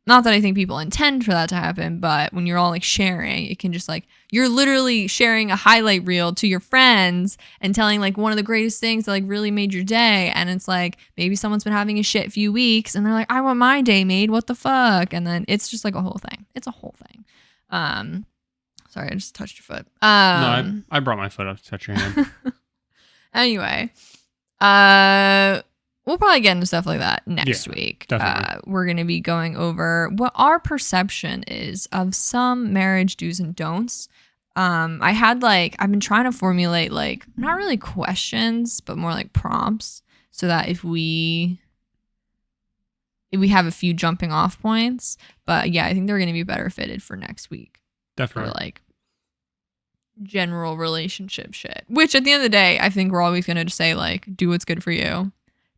Not that I think people intend for that to happen, but when you're all like sharing, it can just like, you're literally sharing a highlight reel to your friends and telling like one of the greatest things that like really made your day. And it's like, maybe someone's been having a shit few weeks and they're like, I want my day made. What the fuck? And then it's just like a whole thing. It's a whole thing. Sorry, I just touched your foot. No, I brought my foot up to touch your hand. Anyway, we'll probably get into stuff like that next week. Definitely. We're going to be going over what our perception is of some marriage do's and don'ts. I've been trying to formulate like, not really questions, but more like prompts so that if we have a few jumping off points. But yeah, I think they're going to be better fitted for next week. Definitely. For like general relationship shit, which at the end of the day, I think we're always going to say like, do what's good for you,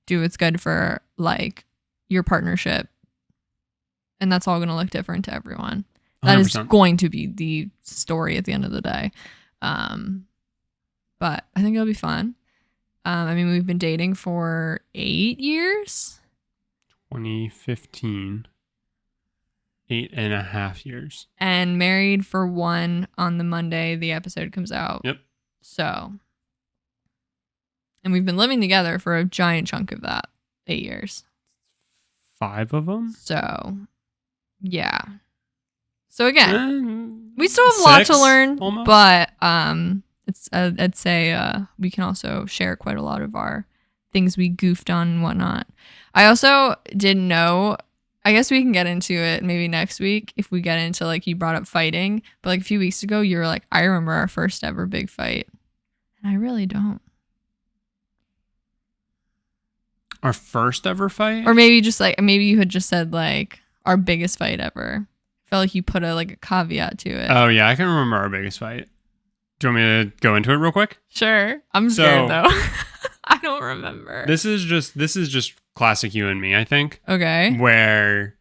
do what's good for like your partnership. And that's all going to look different to everyone. That 100%. Is going to be the story at the end of the day. But I think it'll be fun. I mean, we've been dating for 8 years. 2015. 8.5 years. And married for 1 on the Monday the episode comes out. Yep. So, and we've been living together for a giant chunk of that 8 years. 5 of them. So, yeah. So again, we still have a 6, lot to learn, almost. but it's I'd say we can also share quite a lot of our things we goofed on and whatnot. I also didn't know. I guess we can get into it maybe next week if we get into like you brought up fighting, but like a few weeks ago you were like, I remember our first ever big fight, and I really don't. Our first ever fight, Or maybe just like maybe you had just said like our biggest fight ever. I felt like you put a caveat to it. Oh yeah, I can remember our biggest fight. Do you want me to go into it real quick? Sure. I'm scared though. I don't remember. This is just classic you and me, I think. Okay. Where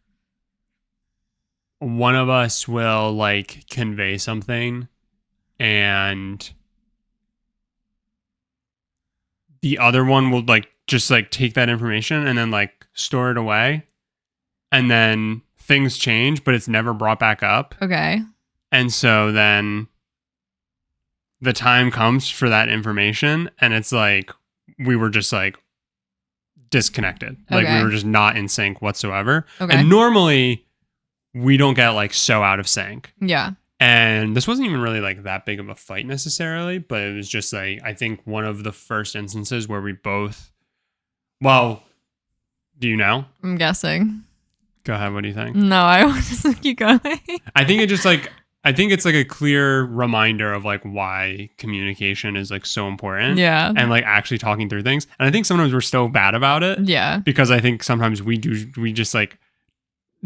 one of us will like convey something and the other one will like just like take that information and then like store it away, and then things change but it's never brought back up. Okay. And so then the time comes for that information and it's like we were just like disconnected. Like we were just not in sync whatsoever. Okay. And normally we don't get like so out of sync. Yeah. And this wasn't even really like that big of a fight necessarily, but it was just like, I think one of the first instances where we both, well, do you know? I'm guessing. Go ahead. What do you think? No, I want to keep going. I think it's like a clear reminder of like why communication is like so important. Yeah. And like actually talking through things. And I think sometimes we're so bad about it. Yeah. Because I think sometimes we just like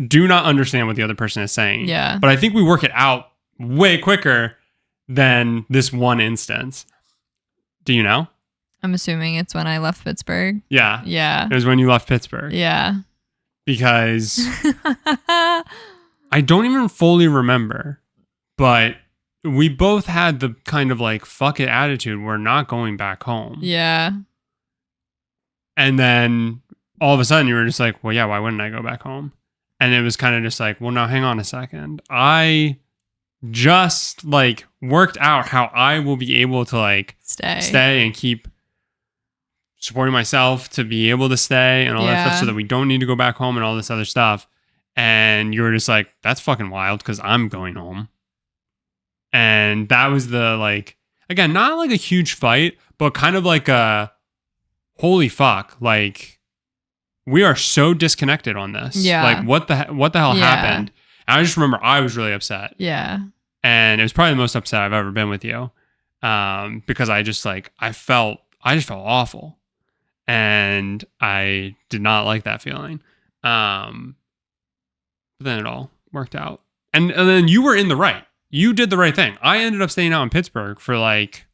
do not understand what the other person is saying. Yeah. But I think we work it out way quicker than this one instance. Do you know? I'm assuming it's when I left Pittsburgh. Yeah. Yeah. It was when you left Pittsburgh. Yeah. Because I don't even fully remember, but we both had the kind of like fuck it attitude. We're not going back home. Yeah. And then all of a sudden you were just like, well, yeah, why wouldn't I go back home? And it was kind of just like, well, now hang on a second. I just like worked out how I will be able to like stay and keep supporting myself to be able to stay and all that stuff so that we don't need to go back home and all this other stuff. And you were just like, that's fucking wild because I'm going home. And that was the like, again, not like a huge fight, but kind of like a holy fuck. Like we are so disconnected on this. Yeah. Like what the hell happened? And I just remember I was really upset. Yeah. And it was probably the most upset I've ever been with you. Because I just like, I just felt awful. And I did not like that feeling. But then it all worked out. And then you were in the right. You did the right thing. I ended up staying out in Pittsburgh for like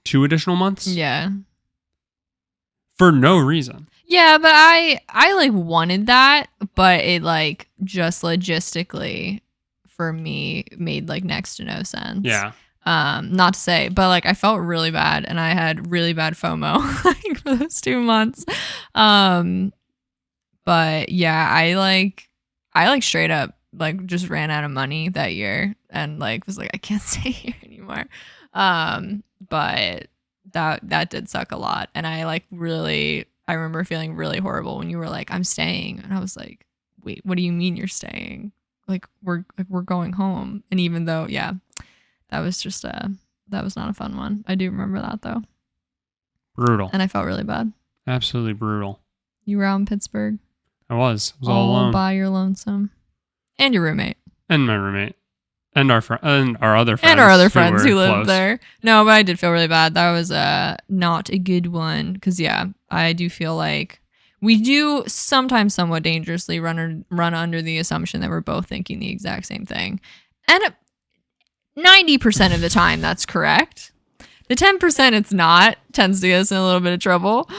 2 additional months. Yeah. For no reason. Yeah, but I like wanted that, but it like just logistically for me made like next to no sense. Yeah. Not to say, but like I felt really bad and I had really bad FOMO like for those 2 months. But yeah, I like straight up like just ran out of money that year and like was like I can't stay here anymore. But that did suck a lot, and I remember feeling really horrible when you were like I'm staying, and I was like, wait, what do you mean you're staying? Like we're going home. And even though that was just that was not a fun one. I do remember that though. Brutal. And I felt really bad. Absolutely brutal. You were out in Pittsburgh. I was all alone. By your lonesome. And your roommate. And my roommate. And our other friends. And our other friends who lived close. there. No, but I did feel really bad. That was not a good one. Because, I do feel like we do sometimes somewhat dangerously run under the assumption that we're both thinking the exact same thing. And 90% of the time, that's correct. The 10% it's not tends to get us in a little bit of trouble.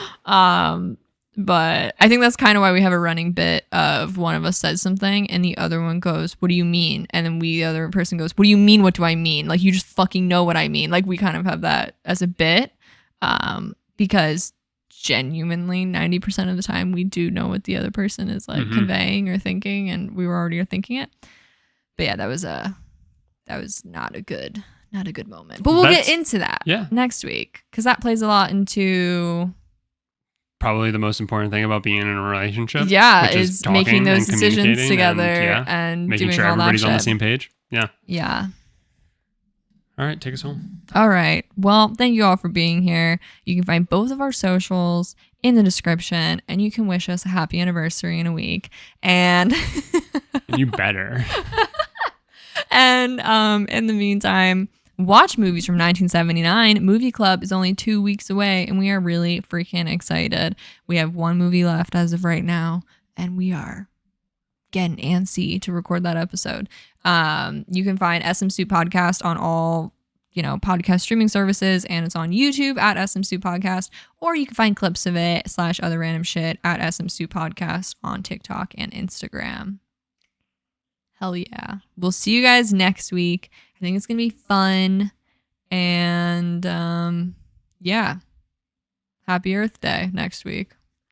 But I think that's kind of why we have a running bit of one of us says something and the other one goes, what do you mean? And then the other person goes, what do you mean? What do I mean? Like, you just fucking know what I mean. Like, we kind of have that as a bit because genuinely 90% of the time we do know what the other person is like conveying or thinking, and we were already thinking it. But yeah, that was not a good moment. But we'll get into that next week because that plays a lot into probably the most important thing about being in a relationship. Yeah, which is talking making those and decisions communicating together and making doing sure all everybody's that on the shit. same page. Yeah. Yeah. All right, take us home. All right. Well, thank you all for being here. You can find both of our socials in the description, and you can wish us a happy anniversary in a week. And You better. And in the meantime, watch movies from 1979. Movie Club is only 2 weeks away, and we are really freaking excited. We have one movie left as of right now, and we are getting antsy to record that episode. You can find SMSoup podcast on all podcast streaming services, and it's on YouTube at SMSoup podcast, or you can find clips of it / other random shit at SMSoup podcast on TikTok and Instagram. Hell yeah. We'll see you guys next week. I think it's gonna be fun. And yeah. Happy Earth Day next week.